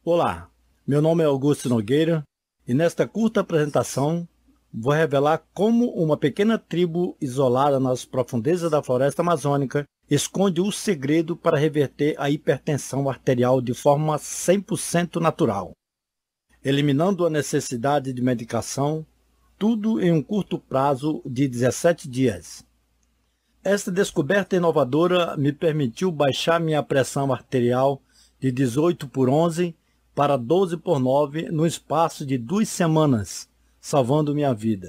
Olá, meu nome é Augusto Nogueira e nesta curta apresentação vou revelar como uma pequena tribo isolada nas profundezas da floresta amazônica esconde o segredo para reverter a hipertensão arterial de forma 100% natural, eliminando a necessidade de medicação, tudo em um curto prazo de 17 dias. Esta descoberta inovadora me permitiu baixar minha pressão arterial de 18/11 para 12/9 no espaço de 2 semanas, salvando minha vida.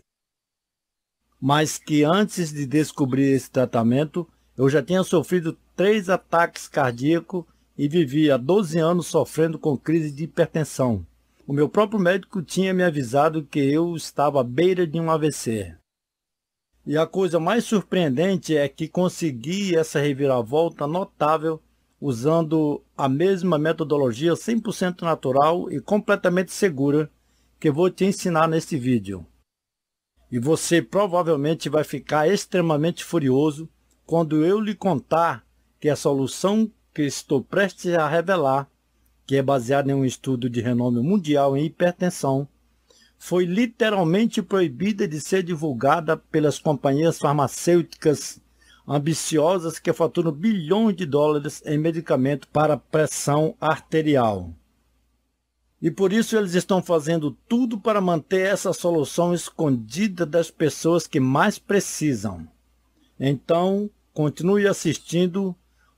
Mas que antes de descobrir esse tratamento, eu já tinha sofrido 3 ataques cardíacos e vivia há 12 anos sofrendo com crise de hipertensão. O meu próprio médico tinha me avisado que eu estava à beira de um AVC. E a coisa mais surpreendente é que consegui essa reviravolta notável usando a mesma metodologia 100% natural e completamente segura que vou te ensinar neste vídeo. E você provavelmente vai ficar extremamente furioso quando eu lhe contar que a solução que estou prestes a revelar, que é baseada em um estudo de renome mundial em hipertensão, foi literalmente proibida de ser divulgada pelas companhias farmacêuticas ambiciosas que faturam bilhões de dólares em medicamento para pressão arterial. E por isso eles estão fazendo tudo para manter essa solução escondida das pessoas que mais precisam. Então, continue assistindo,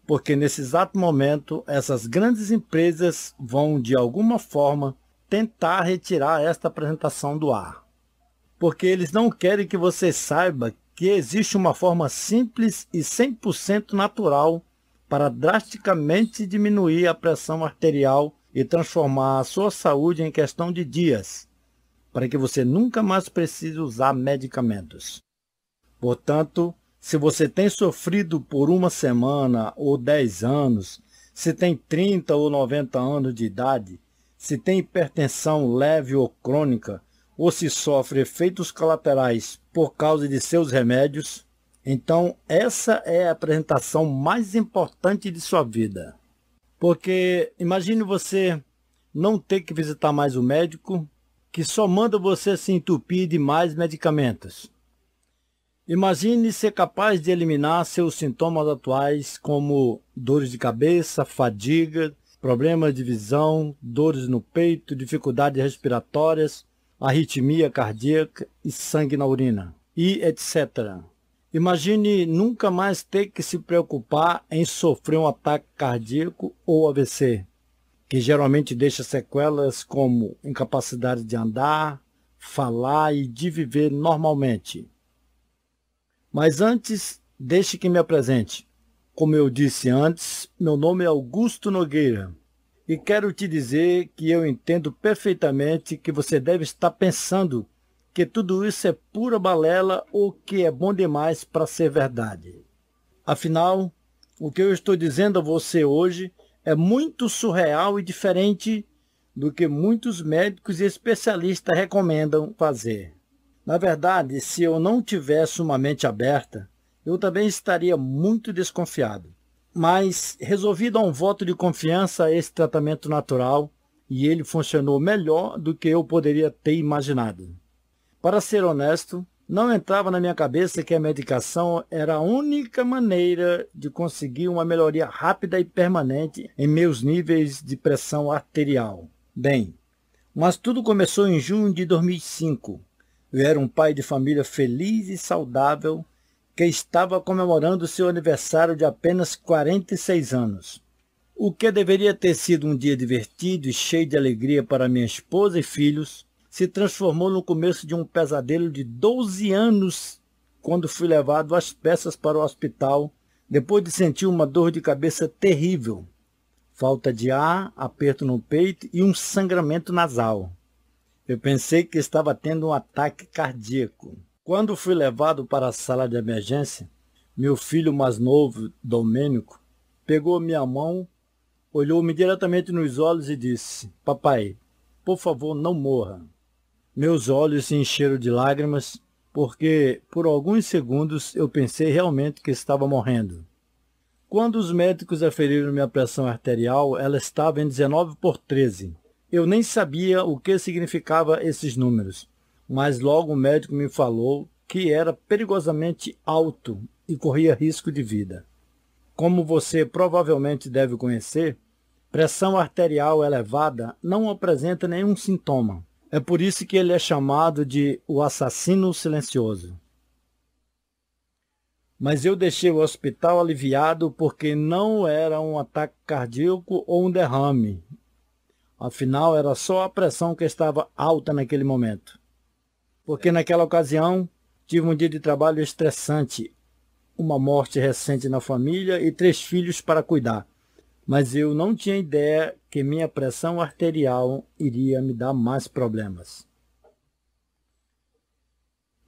porque nesse exato momento essas grandes empresas vão de alguma forma tentar retirar esta apresentação do ar. Porque eles não querem que você saiba que existe uma forma simples e 100% natural para drasticamente diminuir a pressão arterial e transformar a sua saúde em questão de dias, para que você nunca mais precise usar medicamentos. Portanto, se você tem sofrido por 1 semana ou 10 anos, se tem 30 ou 90 anos de idade, se tem hipertensão leve ou crônica, ou se sofre efeitos colaterais por causa de seus remédios, então essa é a apresentação mais importante de sua vida. Porque imagine você não ter que visitar mais o médico, que só manda você se entupir de mais medicamentos. Imagine ser capaz de eliminar seus sintomas atuais como dores de cabeça, fadiga, problemas de visão, dores no peito, dificuldades respiratórias, arritmia cardíaca e sangue na urina, e etc. Imagine nunca mais ter que se preocupar em sofrer um ataque cardíaco ou AVC, que geralmente deixa sequelas como incapacidade de andar, falar e de viver normalmente. Mas antes, deixe que me apresente. Como eu disse antes, meu nome é Augusto Nogueira e quero te dizer que eu entendo perfeitamente que você deve estar pensando que tudo isso é pura balela ou que é bom demais para ser verdade. Afinal, o que eu estou dizendo a você hoje é muito surreal e diferente do que muitos médicos e especialistas recomendam fazer. Na verdade, se eu não tivesse uma mente aberta, eu também estaria muito desconfiado. Mas resolvi dar um voto de confiança a esse tratamento natural e ele funcionou melhor do que eu poderia ter imaginado. Para ser honesto, não entrava na minha cabeça que a medicação era a única maneira de conseguir uma melhoria rápida e permanente em meus níveis de pressão arterial. Bem, mas tudo começou em junho de 2005. Eu era um pai de família feliz e saudável que estava comemorando seu aniversário de apenas 46 anos. O que deveria ter sido um dia divertido e cheio de alegria para minha esposa e filhos, se transformou no começo de um pesadelo de 12 anos, quando fui levado às pressas para o hospital, depois de sentir uma dor de cabeça terrível, falta de ar, aperto no peito e um sangramento nasal. Eu pensei que estava tendo um ataque cardíaco. Quando fui levado para a sala de emergência, meu filho mais novo, Domênico, pegou minha mão, olhou-me diretamente nos olhos e disse: "Papai, por favor, não morra." Meus olhos se encheram de lágrimas, porque por alguns segundos eu pensei realmente que estava morrendo. Quando os médicos aferiram minha pressão arterial, ela estava em 19/13. Eu nem sabia o que significava esses números, mas logo o médico me falou que era perigosamente alto e corria risco de vida. Como você provavelmente deve conhecer, pressão arterial elevada não apresenta nenhum sintoma. É por isso que ele é chamado de o assassino silencioso. Mas eu deixei o hospital aliviado porque não era um ataque cardíaco ou um derrame. Afinal, era só a pressão que estava alta naquele momento. Porque naquela ocasião, tive um dia de trabalho estressante, uma morte recente na família e 3 filhos para cuidar. Mas eu não tinha ideia que minha pressão arterial iria me dar mais problemas.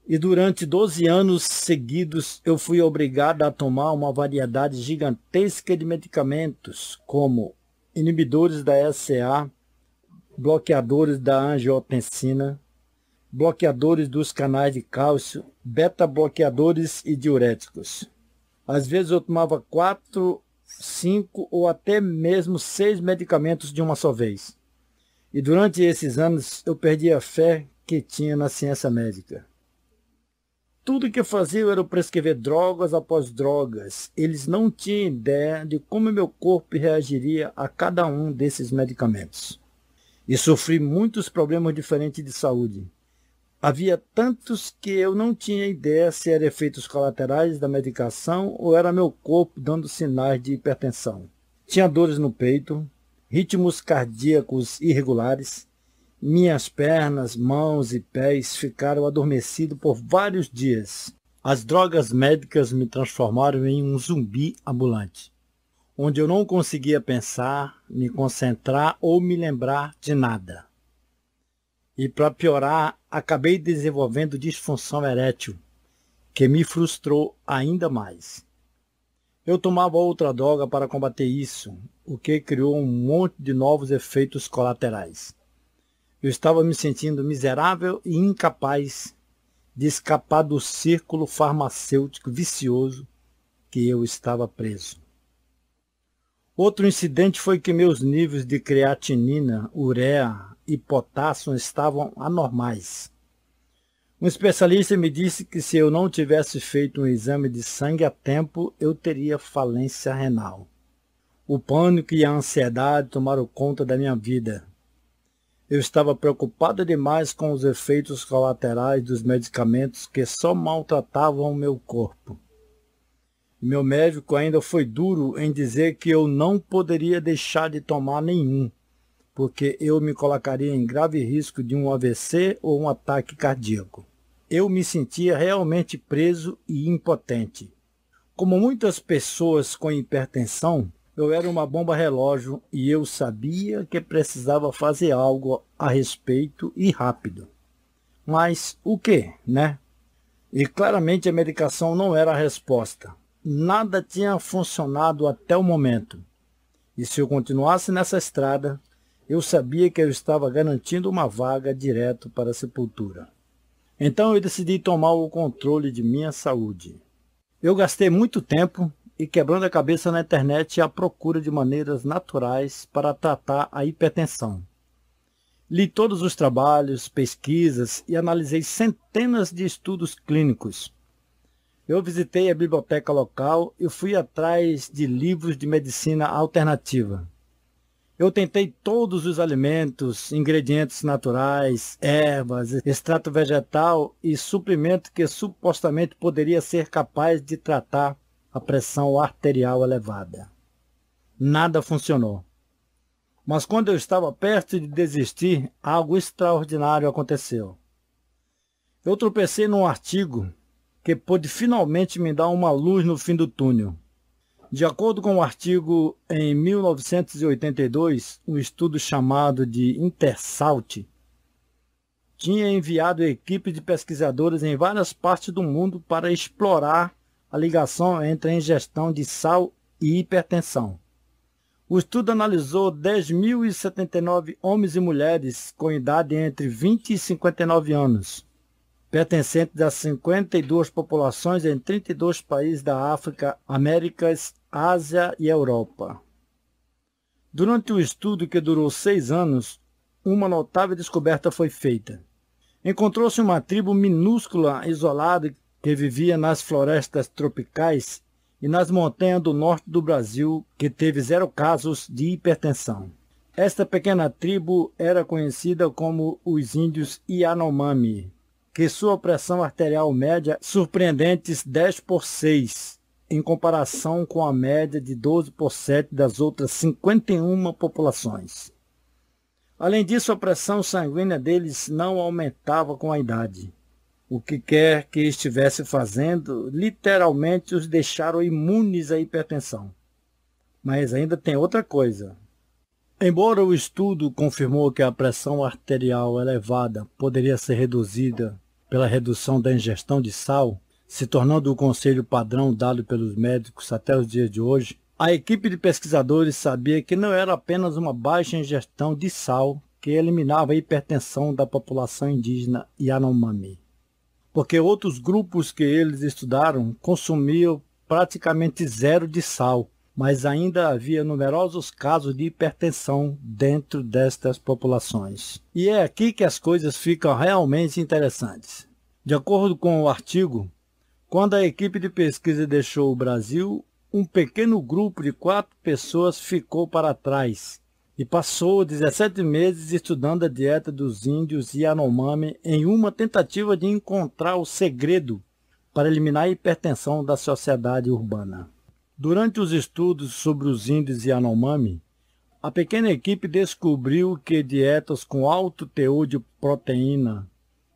E durante 12 anos seguidos, eu fui obrigado a tomar uma variedade gigantesca de medicamentos, como inibidores da SCA, bloqueadores da angiotensina, bloqueadores dos canais de cálcio, beta-bloqueadores e diuréticos. Às vezes eu tomava 4, 5 ou até mesmo 6 medicamentos de uma só vez. E durante esses anos eu perdi a fé que tinha na ciência médica. Tudo que faziam era prescrever drogas após drogas. Eles não tinham ideia de como meu corpo reagiria a cada um desses medicamentos. E sofri muitos problemas diferentes de saúde. Havia tantos que eu não tinha ideia se eram efeitos colaterais da medicação ou era meu corpo dando sinais de hipertensão. Tinha dores no peito, ritmos cardíacos irregulares. Minhas pernas, mãos e pés ficaram adormecidos por vários dias. As drogas médicas me transformaram em um zumbi ambulante, onde eu não conseguia pensar, me concentrar ou me lembrar de nada. E para piorar, acabei desenvolvendo disfunção erétil, que me frustrou ainda mais. Eu tomava outra droga para combater isso, o que criou um monte de novos efeitos colaterais. Eu estava me sentindo miserável e incapaz de escapar do círculo farmacêutico vicioso que eu estava preso. Outro incidente foi que meus níveis de creatinina, ureia e potássio estavam anormais. Um especialista me disse que se eu não tivesse feito um exame de sangue a tempo, eu teria falência renal. O pânico e a ansiedade tomaram conta da minha vida. Eu estava preocupado demais com os efeitos colaterais dos medicamentos que só maltratavam o meu corpo. Meu médico ainda foi duro em dizer que eu não poderia deixar de tomar nenhum, porque eu me colocaria em grave risco de um AVC ou um ataque cardíaco. Eu me sentia realmente preso e impotente. Como muitas pessoas com hipertensão, eu era uma bomba relógio e eu sabia que precisava fazer algo a respeito e rápido. Mas o que, né? E claramente a medicação não era a resposta. Nada tinha funcionado até o momento. E se eu continuasse nessa estrada, eu sabia que eu estava garantindo uma vaga direto para a sepultura. Então eu decidi tomar o controle de minha saúde. Eu gastei muito tempo e quebrando a cabeça na internet à procura de maneiras naturais para tratar a hipertensão. Li todos os trabalhos, pesquisas e analisei centenas de estudos clínicos. Eu visitei a biblioteca local e fui atrás de livros de medicina alternativa. Eu tentei todos os alimentos, ingredientes naturais, ervas, extrato vegetal e suplemento que supostamente poderia ser capaz de tratar a pressão arterial elevada. Nada funcionou. Mas quando eu estava perto de desistir, algo extraordinário aconteceu. Eu tropecei num artigo que pôde finalmente me dar uma luz no fim do túnel. De acordo com o artigo, em 1982, um estudo chamado de InterSalt tinha enviado equipes de pesquisadores em várias partes do mundo para explorar a ligação entre a ingestão de sal e hipertensão. O estudo analisou 10.079 homens e mulheres com idade entre 20 e 59 anos, pertencentes a 52 populações em 32 países da África, Américas, Ásia e Europa. Durante o estudo, que durou 6 anos, uma notável descoberta foi feita. Encontrou-se uma tribo minúscula, isolada, que vivia nas florestas tropicais e nas montanhas do norte do Brasil, que teve 0 casos de hipertensão. Esta pequena tribo era conhecida como os índios Yanomami, que sua pressão arterial média surpreendentes 10/6, em comparação com a média de 12/7 das outras 51 populações. Além disso, a pressão sanguínea deles não aumentava com a idade. O que quer que estivesse fazendo, literalmente os deixaram imunes à hipertensão. Mas ainda tem outra coisa. Embora o estudo confirmou que a pressão arterial elevada poderia ser reduzida pela redução da ingestão de sal, se tornando o conselho padrão dado pelos médicos até os dias de hoje, a equipe de pesquisadores sabia que não era apenas uma baixa ingestão de sal que eliminava a hipertensão da população indígena Yanomami, porque outros grupos que eles estudaram consumiam praticamente 0 de sal, mas ainda havia numerosos casos de hipertensão dentro destas populações. E é aqui que as coisas ficam realmente interessantes. De acordo com o artigo, quando a equipe de pesquisa deixou o Brasil, um pequeno grupo de 4 pessoas ficou para trás e passou 17 meses estudando a dieta dos índios Yanomami em uma tentativa de encontrar o segredo para eliminar a hipertensão da sociedade urbana. Durante os estudos sobre os índios Yanomami, a pequena equipe descobriu que dietas com alto teor de proteína,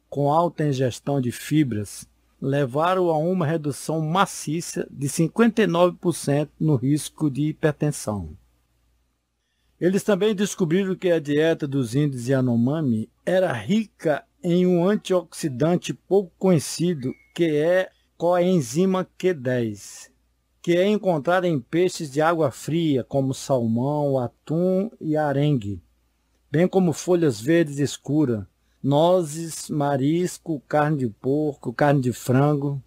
com alta ingestão de fibras, levaram a uma redução maciça de 59% no risco de hipertensão. Eles também descobriram que a dieta dos índios Yanomami era rica em um antioxidante pouco conhecido, que é coenzima Q10, que é encontrado em peixes de água fria, como salmão, atum e arengue, bem como folhas verdes escuras, nozes, marisco, carne de porco, carne de frango.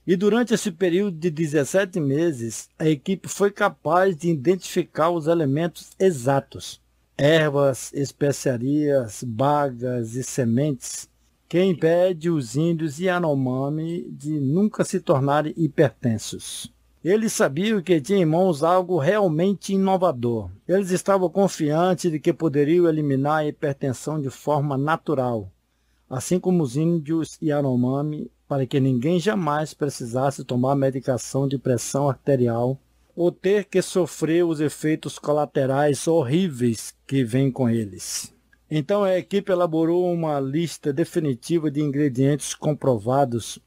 E durante esse período de 17 meses, a equipe foi capaz de identificar os elementos exatos, ervas, especiarias, bagas e sementes, que impede os índios Yanomami de nunca se tornarem hipertensos. Eles sabiam que tinham em mãos algo realmente inovador. Eles estavam confiantes de que poderiam eliminar a hipertensão de forma natural, assim como os índios Yanomami, para que ninguém jamais precisasse tomar medicação de pressão arterial ou ter que sofrer os efeitos colaterais horríveis que vêm com eles. Então a equipe elaborou uma lista definitiva de ingredientes comprovados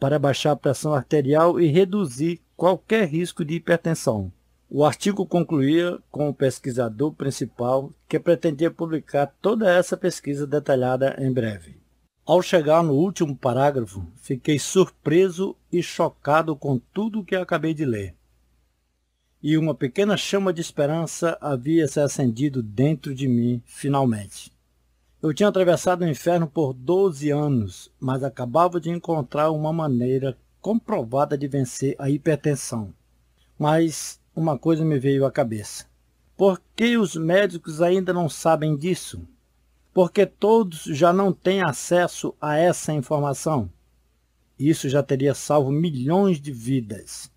para baixar a pressão arterial e reduzir qualquer risco de hipertensão. O artigo concluía com o pesquisador principal, que pretendia publicar toda essa pesquisa detalhada em breve. Ao chegar no último parágrafo, fiquei surpreso e chocado com tudo o que acabei de ler. E uma pequena chama de esperança havia se acendido dentro de mim, finalmente. Eu tinha atravessado o inferno por 12 anos, mas acabava de encontrar uma maneira comprovada de vencer a hipertensão. Mas uma coisa me veio à cabeça. Por que os médicos ainda não sabem disso? Porque todos já não têm acesso a essa informação. Isso já teria salvo milhões de vidas.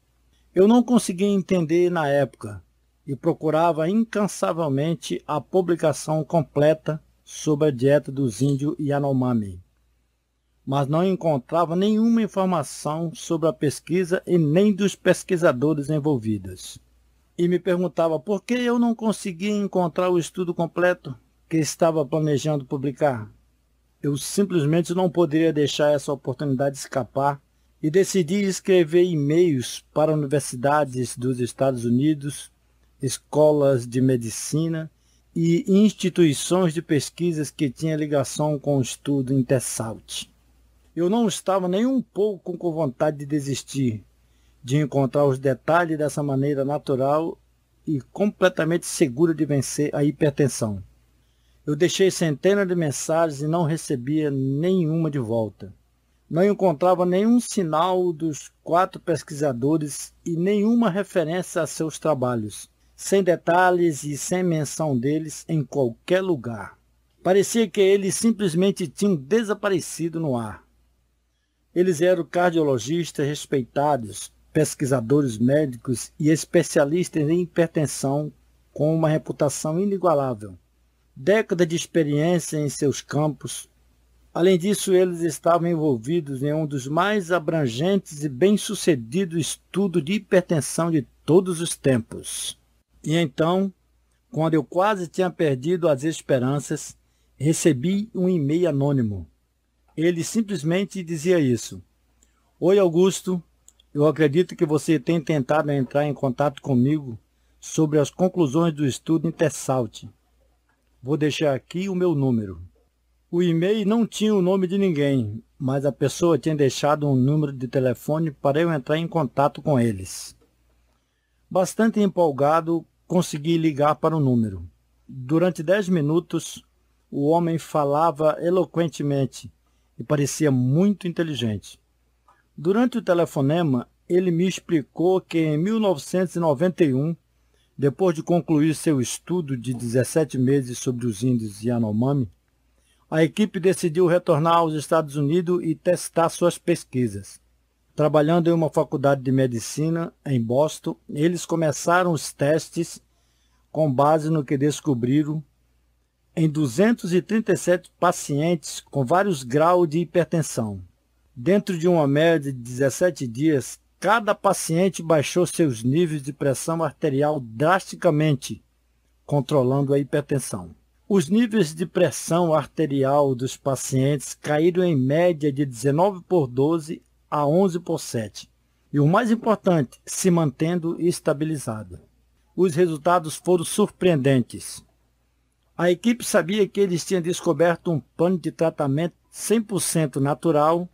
Eu não conseguia entender na época e procurava incansavelmente a publicação completa sobre a dieta dos índios Yanomami, mas não encontrava nenhuma informação sobre a pesquisa e nem dos pesquisadores envolvidos. E me perguntava por que eu não conseguia encontrar o estudo completo que estava planejando publicar. Eu simplesmente não poderia deixar essa oportunidade escapar e decidi escrever e-mails para universidades dos Estados Unidos, escolas de medicina e instituições de pesquisas que tinham ligação com o estudo InterSalt. Eu não estava nem um pouco com vontade de desistir, de encontrar os detalhes dessa maneira natural e completamente segura de vencer a hipertensão. Eu deixei centenas de mensagens e não recebia nenhuma de volta. Não encontrava nenhum sinal dos 4 pesquisadores e nenhuma referência a seus trabalhos, sem detalhes e sem menção deles em qualquer lugar. Parecia que eles simplesmente tinham desaparecido no ar. Eles eram cardiologistas respeitados, pesquisadores médicos e especialistas em hipertensão com uma reputação inigualável. Décadas de experiência em seus campos. Além disso, eles estavam envolvidos em um dos mais abrangentes e bem-sucedidos estudos de hipertensão de todos os tempos. E então, quando eu quase tinha perdido as esperanças, recebi um e-mail anônimo. Ele simplesmente dizia isso: Oi, Augusto, eu acredito que você tem tentado entrar em contato comigo sobre as conclusões do estudo InterSalt. Vou deixar aqui o meu número. O e-mail não tinha o nome de ninguém, mas a pessoa tinha deixado um número de telefone para eu entrar em contato com eles. Bastante empolgado, consegui ligar para o número. Durante 10 minutos, o homem falava eloquentemente e parecia muito inteligente. Durante o telefonema, ele me explicou que em 1991, depois de concluir seu estudo de 17 meses sobre os índios Yanomami, a equipe decidiu retornar aos Estados Unidos e testar suas pesquisas. Trabalhando em uma faculdade de medicina em Boston, eles começaram os testes com base no que descobriram em 237 pacientes com vários graus de hipertensão. Dentro de uma média de 17 dias, cada paciente baixou seus níveis de pressão arterial drasticamente, controlando a hipertensão. Os níveis de pressão arterial dos pacientes caíram em média de 19/12 a 11/7. E o mais importante, se mantendo estabilizado. Os resultados foram surpreendentes. A equipe sabia que eles tinham descoberto um plano de tratamento 100% natural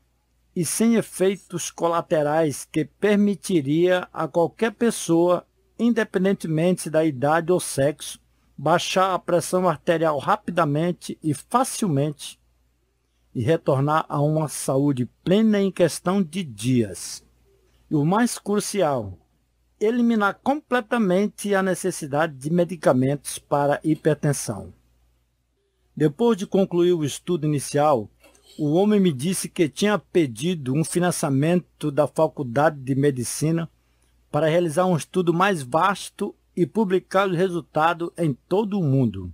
e sem efeitos colaterais que permitiria a qualquer pessoa, independentemente da idade ou sexo, baixar a pressão arterial rapidamente e facilmente e retornar a uma saúde plena em questão de dias. E o mais crucial, eliminar completamente a necessidade de medicamentos para hipertensão. Depois de concluir o estudo inicial, o homem me disse que tinha pedido um financiamento da Faculdade de Medicina para realizar um estudo mais vasto e publicar os resultados em todo o mundo.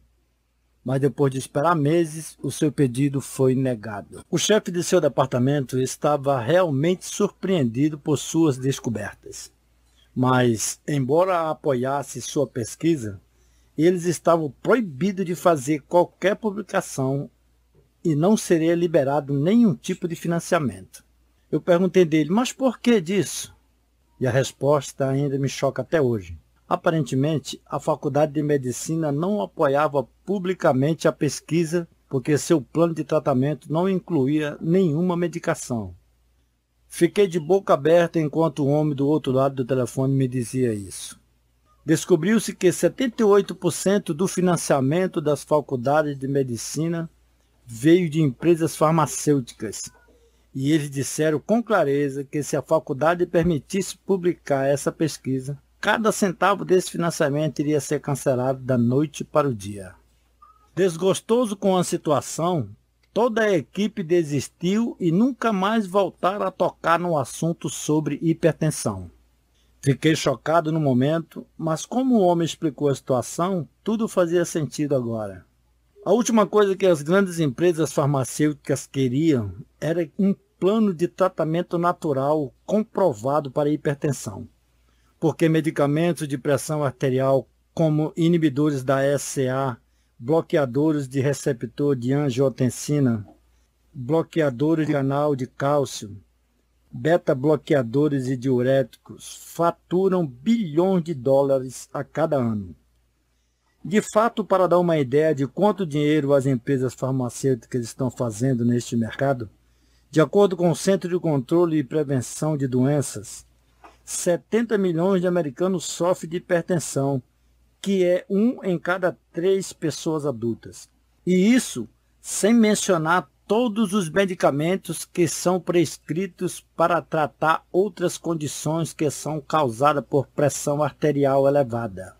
Mas depois de esperar meses, o seu pedido foi negado. O chefe de seu departamento estava realmente surpreendido por suas descobertas. Mas, embora apoiasse sua pesquisa, eles estavam proibidos de fazer qualquer publicação e não seria liberado nenhum tipo de financiamento. Eu perguntei dele, mas por que disso? E a resposta ainda me choca até hoje. Aparentemente, a Faculdade de Medicina não apoiava publicamente a pesquisa porque seu plano de tratamento não incluía nenhuma medicação. Fiquei de boca aberta enquanto o homem do outro lado do telefone me dizia isso. Descobriu-se que 78% do financiamento das faculdades de medicina veio de empresas farmacêuticas. E eles disseram com clareza que se a faculdade permitisse publicar essa pesquisa, cada centavo desse financiamento iria ser cancelado da noite para o dia. Desgostoso com a situação, toda a equipe desistiu e nunca mais voltaram a tocar no assunto sobre hipertensão. Fiquei chocado no momento, mas como o homem explicou a situação, tudo fazia sentido agora. A última coisa que as grandes empresas farmacêuticas queriam era um plano de tratamento natural comprovado para a hipertensão. Porque medicamentos de pressão arterial como inibidores da SCA, bloqueadores de receptor de angiotensina, bloqueadores de canal de cálcio, beta-bloqueadores e diuréticos faturam bilhões de dólares a cada ano. De fato, para dar uma ideia de quanto dinheiro as empresas farmacêuticas estão fazendo neste mercado, de acordo com o Centro de Controle e Prevenção de Doenças, 70 milhões de americanos sofrem de hipertensão, que é 1 em cada 3 pessoas adultas. E isso sem mencionar todos os medicamentos que são prescritos para tratar outras condições que são causadas por pressão arterial elevada.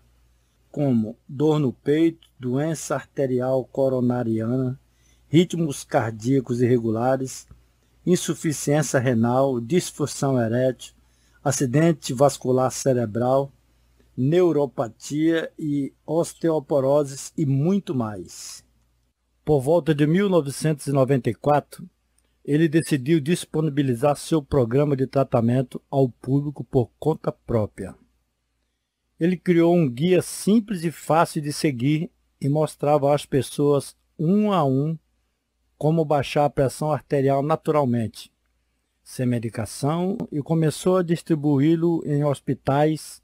como dor no peito, doença arterial coronariana, ritmos cardíacos irregulares, insuficiência renal, disfunção erétil, acidente vascular cerebral, neuropatia e osteoporose e muito mais. Por volta de 1994, ele decidiu disponibilizar seu programa de tratamento ao público por conta própria. Ele criou um guia simples e fácil de seguir e mostrava às pessoas, um a um, como baixar a pressão arterial naturalmente, sem medicação, e começou a distribuí-lo em hospitais,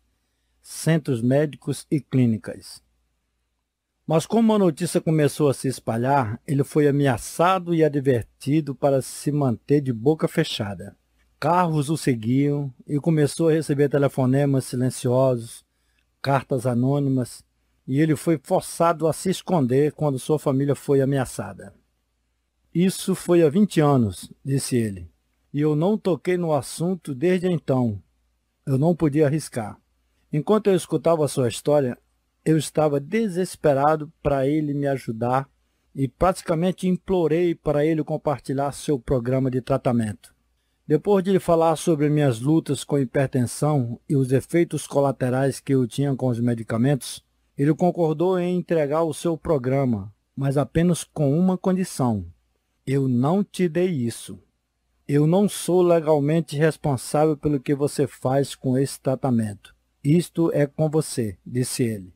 centros médicos e clínicas. Mas como a notícia começou a se espalhar, ele foi ameaçado e advertido para se manter de boca fechada. Carros o seguiam e começou a receber telefonemas silenciosos, cartas anônimas, e ele foi forçado a se esconder quando sua família foi ameaçada. Isso foi há 20 anos, disse ele, e eu não toquei no assunto desde então. Eu não podia arriscar. Enquanto eu escutava a sua história, eu estava desesperado para ele me ajudar e praticamente implorei para ele compartilhar seu programa de tratamento. Depois de lhe falar sobre minhas lutas com hipertensão e os efeitos colaterais que eu tinha com os medicamentos, ele concordou em entregar o seu programa, mas apenas com uma condição. Eu não te dei isso. Eu não sou legalmente responsável pelo que você faz com esse tratamento. Isto é com você, disse ele.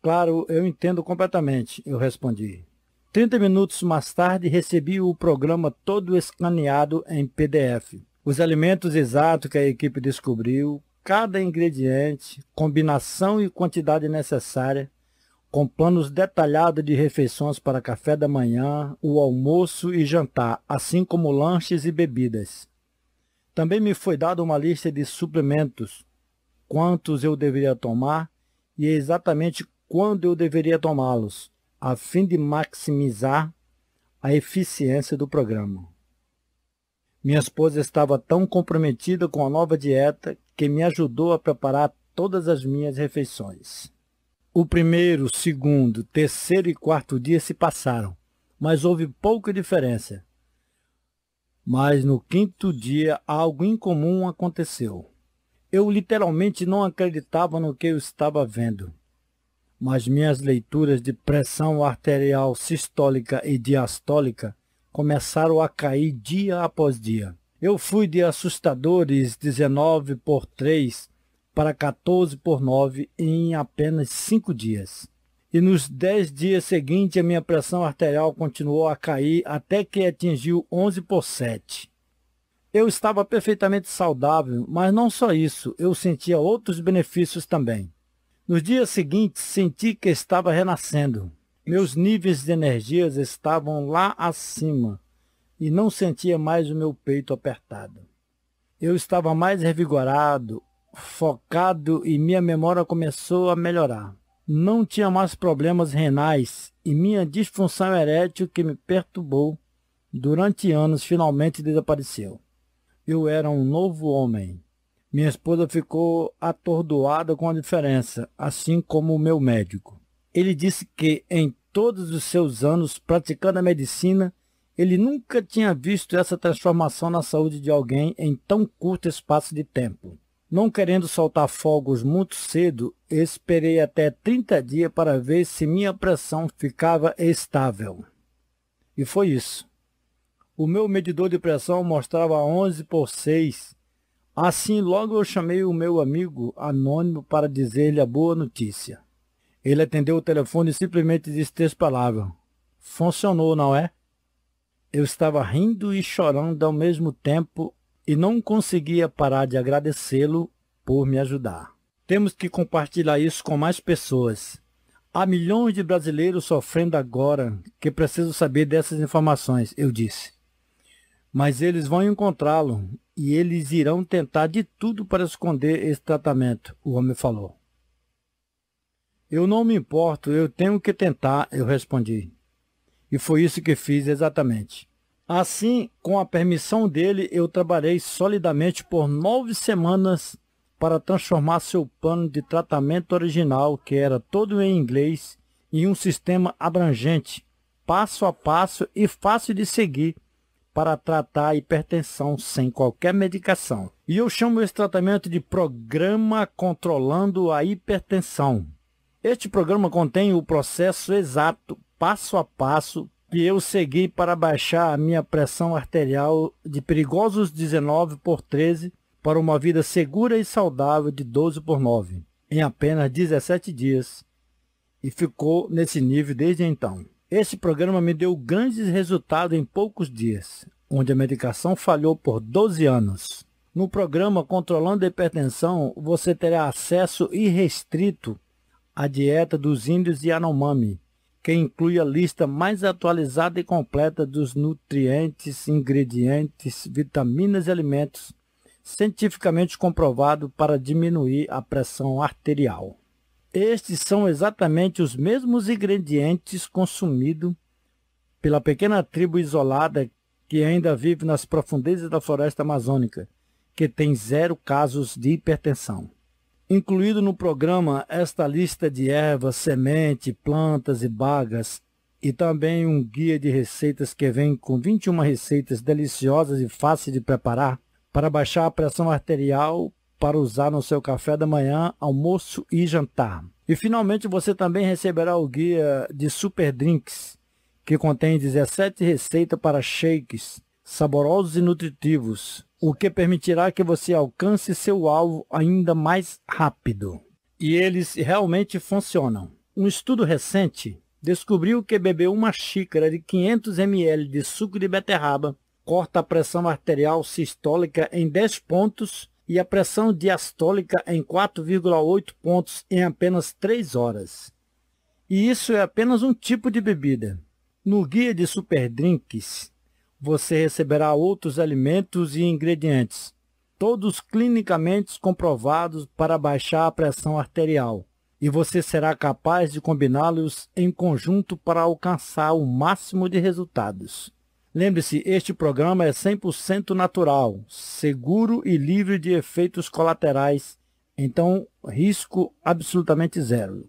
Claro, eu entendo completamente, eu respondi. 30 minutos mais tarde, recebi o programa todo escaneado em PDF. Os alimentos exatos que a equipe descobriu, cada ingrediente, combinação e quantidade necessária, com planos detalhados de refeições para café da manhã, o almoço e jantar, assim como lanches e bebidas. Também me foi dada uma lista de suplementos, quantos eu deveria tomar e exatamente quando eu deveria tomá-los, a fim de maximizar a eficiência do programa. Minha esposa estava tão comprometida com a nova dieta que me ajudou a preparar todas as minhas refeições. O primeiro, segundo, terceiro e quarto dia se passaram, mas houve pouca diferença. Mas no quinto dia algo incomum aconteceu. Eu literalmente não acreditava no que eu estava vendo. Mas minhas leituras de pressão arterial sistólica e diastólica começaram a cair dia após dia. Eu fui de assustadores 19/3 para 14/9 em apenas 5 dias. E nos 10 dias seguintes a minha pressão arterial continuou a cair até que atingiu 11/7. Eu estava perfeitamente saudável, mas não só isso, eu sentia outros benefícios também. Nos dias seguintes, senti que estava renascendo. Meus níveis de energias estavam lá acima e não sentia mais o meu peito apertado. Eu estava mais revigorado, focado e minha memória começou a melhorar. Não tinha mais problemas renais e minha disfunção erétil que me perturbou durante anos finalmente desapareceu. Eu era um novo homem. Minha esposa ficou atordoada com a diferença, assim como o meu médico. Ele disse que em todos os seus anos praticando a medicina, ele nunca tinha visto essa transformação na saúde de alguém em tão curto espaço de tempo. Não querendo soltar fogos muito cedo, esperei até 30 dias para ver se minha pressão ficava estável. E foi isso. O meu medidor de pressão mostrava 11/6. Assim, logo eu chamei o meu amigo anônimo para dizer-lhe a boa notícia. Ele atendeu o telefone e simplesmente disse 3 palavras. Funcionou, não é? Eu estava rindo e chorando ao mesmo tempo e não conseguia parar de agradecê-lo por me ajudar. Temos que compartilhar isso com mais pessoas. Há milhões de brasileiros sofrendo agora que precisam saber dessas informações, eu disse. Mas eles vão encontrá-lo e eles irão tentar de tudo para esconder esse tratamento, o homem falou. Eu não me importo, eu tenho que tentar, eu respondi. E foi isso que fiz exatamente. Assim, com a permissão dele, eu trabalhei solidamente por 9 semanas para transformar seu plano de tratamento original, que era todo em inglês, em um sistema abrangente, passo a passo e fácil de seguir, para tratar a hipertensão sem qualquer medicação. E eu chamo esse tratamento de Programa Controlando a Hipertensão. Este programa contém o processo exato, passo a passo, que eu segui para baixar a minha pressão arterial de perigosos 19/13 para uma vida segura e saudável de 12/9, em apenas 17 dias, e ficou nesse nível desde então. Esse programa me deu grandes resultados em poucos dias, onde a medicação falhou por 12 anos. No programa Controlando a Hipertensão, você terá acesso irrestrito à dieta dos índios Yanomami, que inclui a lista mais atualizada e completa dos nutrientes, ingredientes, vitaminas e alimentos cientificamente comprovado para diminuir a pressão arterial. Estes são exatamente os mesmos ingredientes consumidos pela pequena tribo isolada que ainda vive nas profundezas da floresta amazônica, que tem 0 casos de hipertensão. Incluído no programa esta lista de ervas, sementes, plantas e bagas, e também um guia de receitas que vem com 21 receitas deliciosas e fáceis de preparar para baixar a pressão arterial, para usar no seu café da manhã, almoço e jantar. E finalmente você também receberá o guia de Super Drinks, que contém 17 receitas para shakes saborosos e nutritivos, o que permitirá que você alcance seu alvo ainda mais rápido. E eles realmente funcionam. Um estudo recente descobriu que beber uma xícara de 500 ml de suco de beterraba corta a pressão arterial sistólica em 10 pontos e a pressão diastólica em 4,8 pontos em apenas 3 horas. E isso é apenas um tipo de bebida. No guia de Super Drinks, você receberá outros alimentos e ingredientes, todos clinicamente comprovados para baixar a pressão arterial, e você será capaz de combiná-los em conjunto para alcançar o máximo de resultados. Lembre-se, este programa é 100% natural, seguro e livre de efeitos colaterais, então risco absolutamente zero.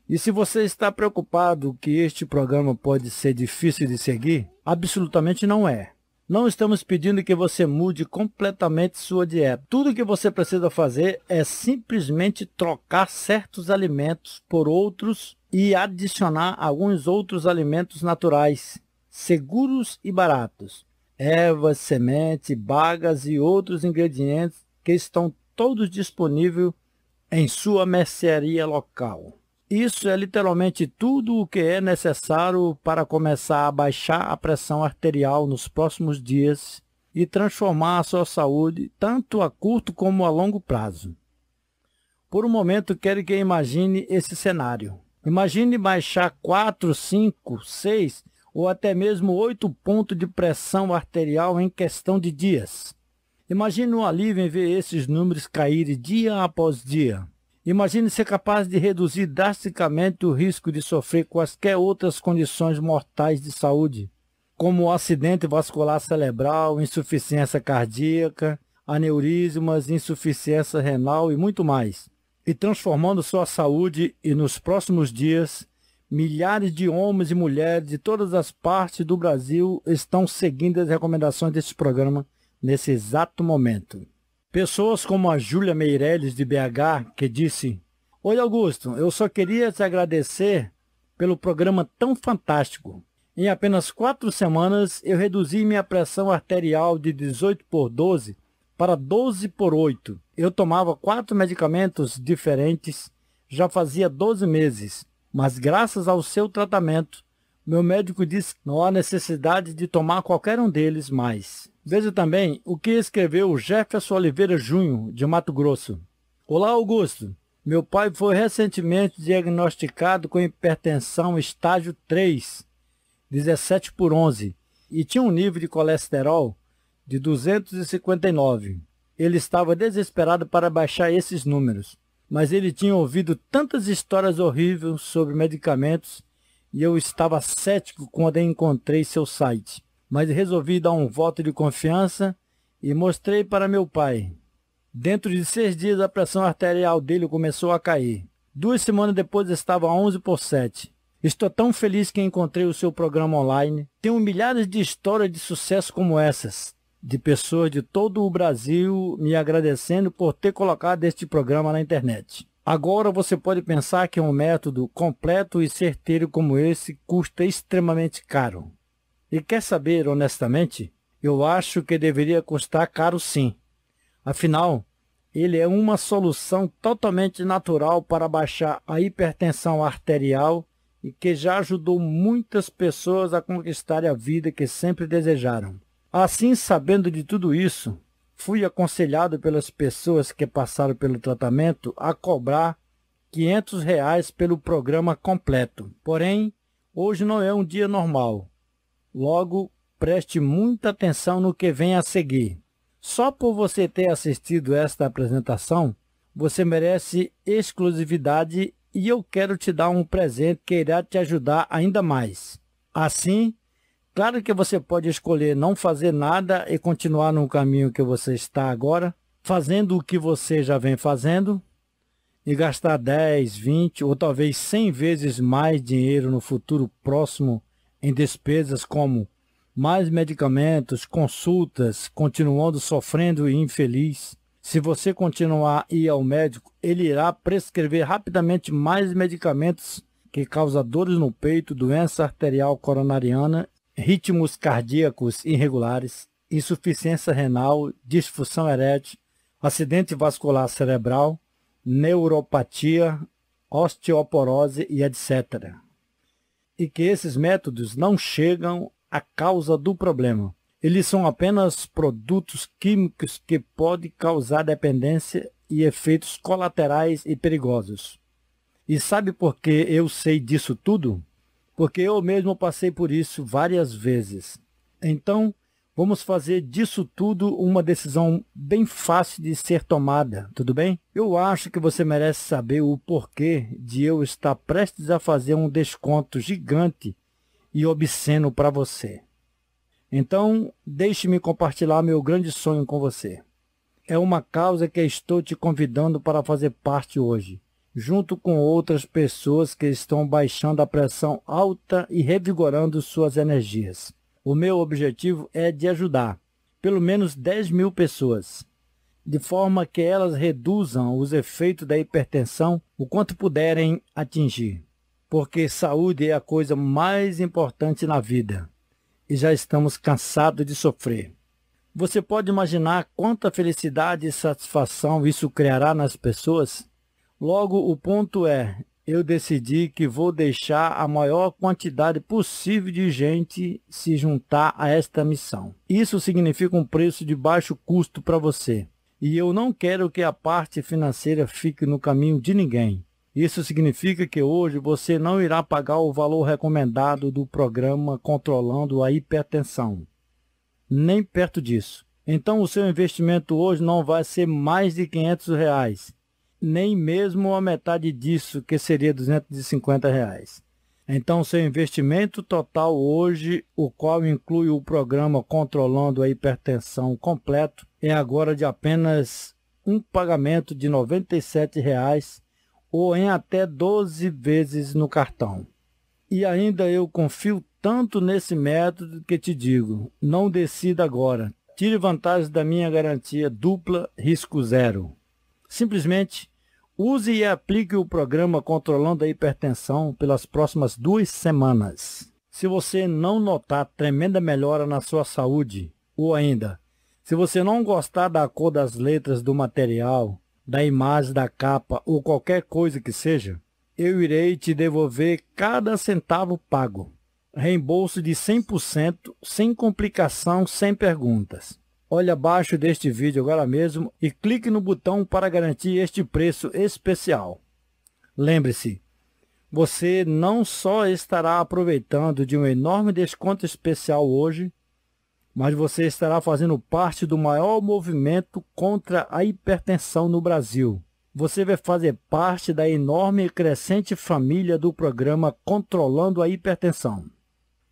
E se você está preocupado que este programa pode ser difícil de seguir, absolutamente não é. Não estamos pedindo que você mude completamente sua dieta. Tudo que você precisa fazer é simplesmente trocar certos alimentos por outros e adicionar alguns outros alimentos naturais, seguros e baratos. Ervas, sementes, bagas e outros ingredientes que estão todos disponíveis em sua mercearia local. Isso é literalmente tudo o que é necessário para começar a baixar a pressão arterial nos próximos dias e transformar a sua saúde tanto a curto como a longo prazo. Por um momento, quero que imagine esse cenário. Imagine baixar 4, 5, 6 ou até mesmo 8 pontos de pressão arterial em questão de dias. Imagine o alívio em ver esses números caírem dia após dia. Imagine ser capaz de reduzir drasticamente o risco de sofrer quaisquer outras condições mortais de saúde, como acidente vascular cerebral, insuficiência cardíaca, aneurismas, insuficiência renal e muito mais, e transformando sua saúde. E nos próximos dias, milhares de homens e mulheres de todas as partes do Brasil estão seguindo as recomendações deste programa nesse exato momento. Pessoas como a Júlia Meirelles, de BH, que disse: "Oi, Augusto, eu só queria te agradecer pelo programa tão fantástico. Em apenas 4 semanas, eu reduzi minha pressão arterial de 18/12 para 12/8. Eu tomava 4 medicamentos diferentes, já fazia 12 meses, mas graças ao seu tratamento, meu médico disse que não há necessidade de tomar qualquer um deles mais." Veja também o que escreveu Jefferson Oliveira Júnior, de Mato Grosso. "Olá, Augusto. Meu pai foi recentemente diagnosticado com hipertensão estágio 3, 17/11, e tinha um nível de colesterol de 259. Ele estava desesperado para baixar esses números, mas ele tinha ouvido tantas histórias horríveis sobre medicamentos e eu estava cético quando encontrei seu site. Mas resolvi dar um voto de confiança e mostrei para meu pai. Dentro de 6 dias, a pressão arterial dele começou a cair. 2 semanas depois, estava 11/7. Estou tão feliz que encontrei o seu programa online. Tenho milhares de histórias de sucesso como essas, de pessoas de todo o Brasil me agradecendo por ter colocado este programa na internet. Agora você pode pensar que um método completo e certeiro como esse custa extremamente caro. E quer saber, honestamente, eu acho que deveria custar caro sim. Afinal, ele é uma solução totalmente natural para baixar a hipertensão arterial e que já ajudou muitas pessoas a conquistar a vida que sempre desejaram. Assim, sabendo de tudo isso, fui aconselhado pelas pessoas que passaram pelo tratamento a cobrar R$ 500 pelo programa completo. Porém, hoje não é um dia normal. Logo, preste muita atenção no que vem a seguir. Só por você ter assistido esta apresentação, você merece exclusividade e eu quero te dar um presente que irá te ajudar ainda mais. Assim, claro que você pode escolher não fazer nada e continuar no caminho que você está agora, fazendo o que você já vem fazendo, e gastar 10, 20 ou talvez 100 vezes mais dinheiro no futuro próximo em despesas como mais medicamentos, consultas, continuando sofrendo e infeliz. Se você continuar a ir ao médico, ele irá prescrever rapidamente mais medicamentos que causam dores no peito, doença arterial coronariana, ritmos cardíacos irregulares, insuficiência renal, disfunção erétil, acidente vascular cerebral, neuropatia, osteoporose e etc. E que esses métodos não chegam à causa do problema. Eles são apenas produtos químicos que podem causar dependência e efeitos colaterais e perigosos. E sabe por que eu sei disso tudo? Porque eu mesmo passei por isso várias vezes. Então, vamos fazer disso tudo uma decisão bem fácil de ser tomada, tudo bem? Eu acho que você merece saber o porquê de eu estar prestes a fazer um desconto gigante e obsceno para você. Então, deixe-me compartilhar meu grande sonho com você. É uma causa que estou te convidando para fazer parte hoje, junto com outras pessoas que estão baixando a pressão alta e revigorando suas energias. O meu objetivo é de ajudar pelo menos 10.000 pessoas, de forma que elas reduzam os efeitos da hipertensão o quanto puderem atingir, porque saúde é a coisa mais importante na vida e já estamos cansados de sofrer. Você pode imaginar quanta felicidade e satisfação isso criará nas pessoas? Logo, o ponto é, eu decidi que vou deixar a maior quantidade possível de gente se juntar a esta missão. Isso significa um preço de baixo custo para você. E eu não quero que a parte financeira fique no caminho de ninguém. Isso significa que hoje você não irá pagar o valor recomendado do programa controlando a hipertensão. Nem perto disso. Então o seu investimento hoje não vai ser mais de R$ 500. Nem mesmo a metade disso, que seria R$ 250. Então, seu investimento total hoje, o qual inclui o programa controlando a hipertensão completo, é agora de apenas um pagamento de R$ 97 ou em até 12 vezes no cartão. E ainda eu confio tanto nesse método que te digo, não decida agora. Tire vantagem da minha garantia dupla risco zero. Simplesmente use e aplique o programa controlando a hipertensão pelas próximas 2 semanas. Se você não notar tremenda melhora na sua saúde, ou ainda, se você não gostar da cor das letras do material, da imagem da capa ou qualquer coisa que seja, eu irei te devolver cada centavo pago. Reembolso de 100%, sem complicação, sem perguntas. Olhe abaixo deste vídeo agora mesmo e clique no botão para garantir este preço especial. Lembre-se, você não só estará aproveitando de um enorme desconto especial hoje, mas você estará fazendo parte do maior movimento contra a hipertensão no Brasil. Você vai fazer parte da enorme e crescente família do programa Controlando a Hipertensão.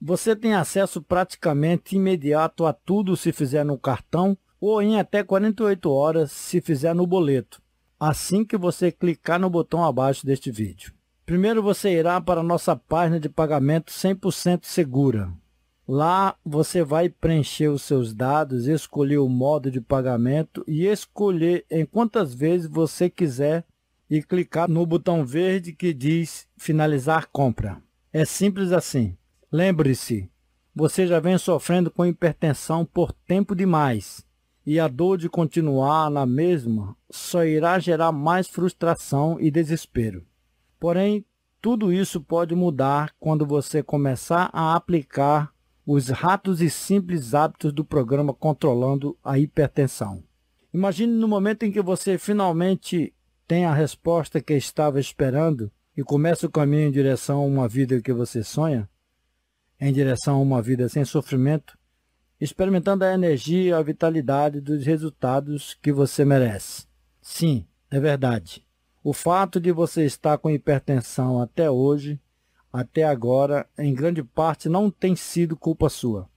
Você tem acesso praticamente imediato a tudo se fizer no cartão ou em até 48 horas se fizer no boleto, assim que você clicar no botão abaixo deste vídeo. Primeiro você irá para a nossa página de pagamento 100% segura. Lá você vai preencher os seus dados, escolher o modo de pagamento e escolher em quantas vezes você quiser e clicar no botão verde que diz finalizar compra. É simples assim. Lembre-se, você já vem sofrendo com hipertensão por tempo demais e a dor de continuar na mesma só irá gerar mais frustração e desespero. Porém, tudo isso pode mudar quando você começar a aplicar os rápidos e simples hábitos do programa controlando a hipertensão. Imagine no momento em que você finalmente tem a resposta que estava esperando e começa o caminho em direção a uma vida que você sonha, em direção a uma vida sem sofrimento, experimentando a energia e a vitalidade dos resultados que você merece. Sim, é verdade. O fato de você estar com hipertensão até hoje, até agora, em grande parte não tem sido culpa sua.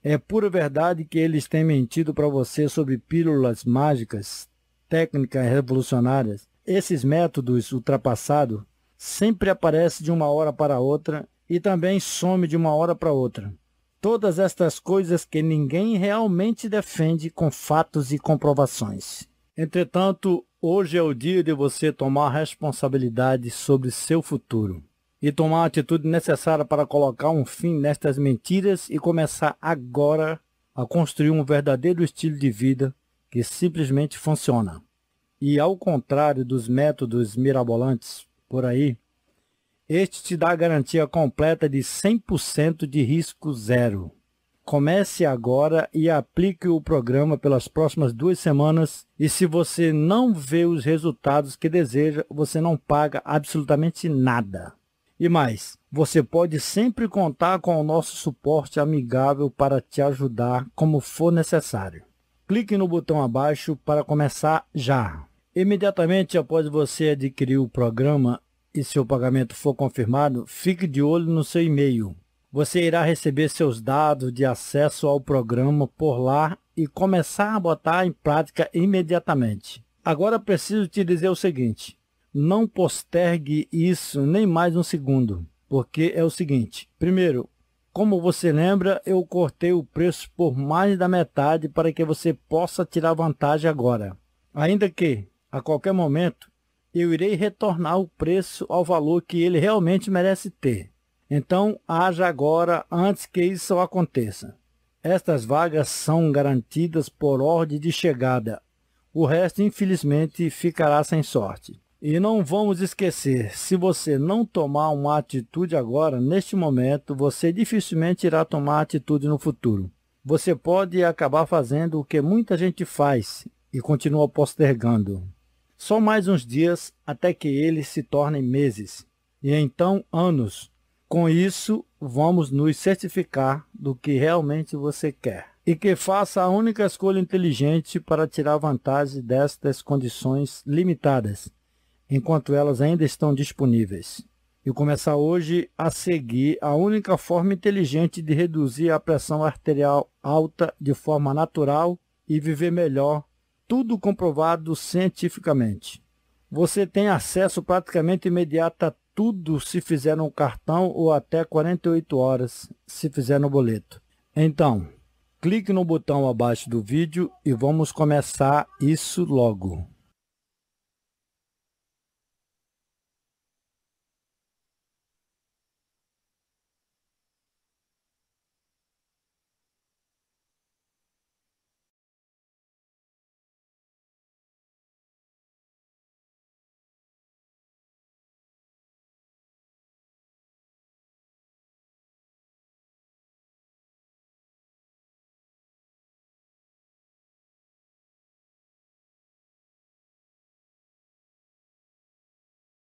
É pura verdade que eles têm mentido para você sobre pílulas mágicas, técnicas revolucionárias. Esses métodos ultrapassados sempre aparecem de uma hora para outra e também some de uma hora para outra. Todas estas coisas que ninguém realmente defende com fatos e comprovações. Entretanto, hoje é o dia de você tomar responsabilidade sobre seu futuro e tomar a atitude necessária para colocar um fim nestas mentiras e começar agora a construir um verdadeiro estilo de vida que simplesmente funciona. E ao contrário dos métodos mirabolantes por aí, este te dá a garantia completa de 100% de risco zero. Comece agora e aplique o programa pelas próximas 2 semanas e se você não vê os resultados que deseja, você não paga absolutamente nada. E mais, você pode sempre contar com o nosso suporte amigável para te ajudar como for necessário. Clique no botão abaixo para começar já. Imediatamente após você adquirir o programa e seu pagamento for confirmado, fique de olho no seu e-mail. Você irá receber seus dados de acesso ao programa por lá e começar a botar em prática imediatamente. Agora preciso te dizer o seguinte, não postergue isso nem mais um segundo, porque é o seguinte. Primeiro, como você lembra, eu cortei o preço por mais da metade para que você possa tirar vantagem agora. Ainda que, a qualquer momento, eu irei retornar o preço ao valor que ele realmente merece ter. Então, haja agora antes que isso aconteça. Estas vagas são garantidas por ordem de chegada. O resto, infelizmente, ficará sem sorte. E não vamos esquecer, se você não tomar uma atitude agora, neste momento, você dificilmente irá tomar atitude no futuro. Você pode acabar fazendo o que muita gente faz e continua postergando. Só mais uns dias até que eles se tornem meses, e então anos. Com isso, vamos nos certificar do que realmente você quer. E que faça a única escolha inteligente para tirar vantagem destas condições limitadas, enquanto elas ainda estão disponíveis. E começar hoje a seguir a única forma inteligente de reduzir a pressão arterial alta de forma natural e viver melhor, tudo comprovado cientificamente. Você tem acesso praticamente imediato a tudo se fizer no cartão ou até 48 horas se fizer no boleto. Então, clique no botão abaixo do vídeo e vamos começar isso logo.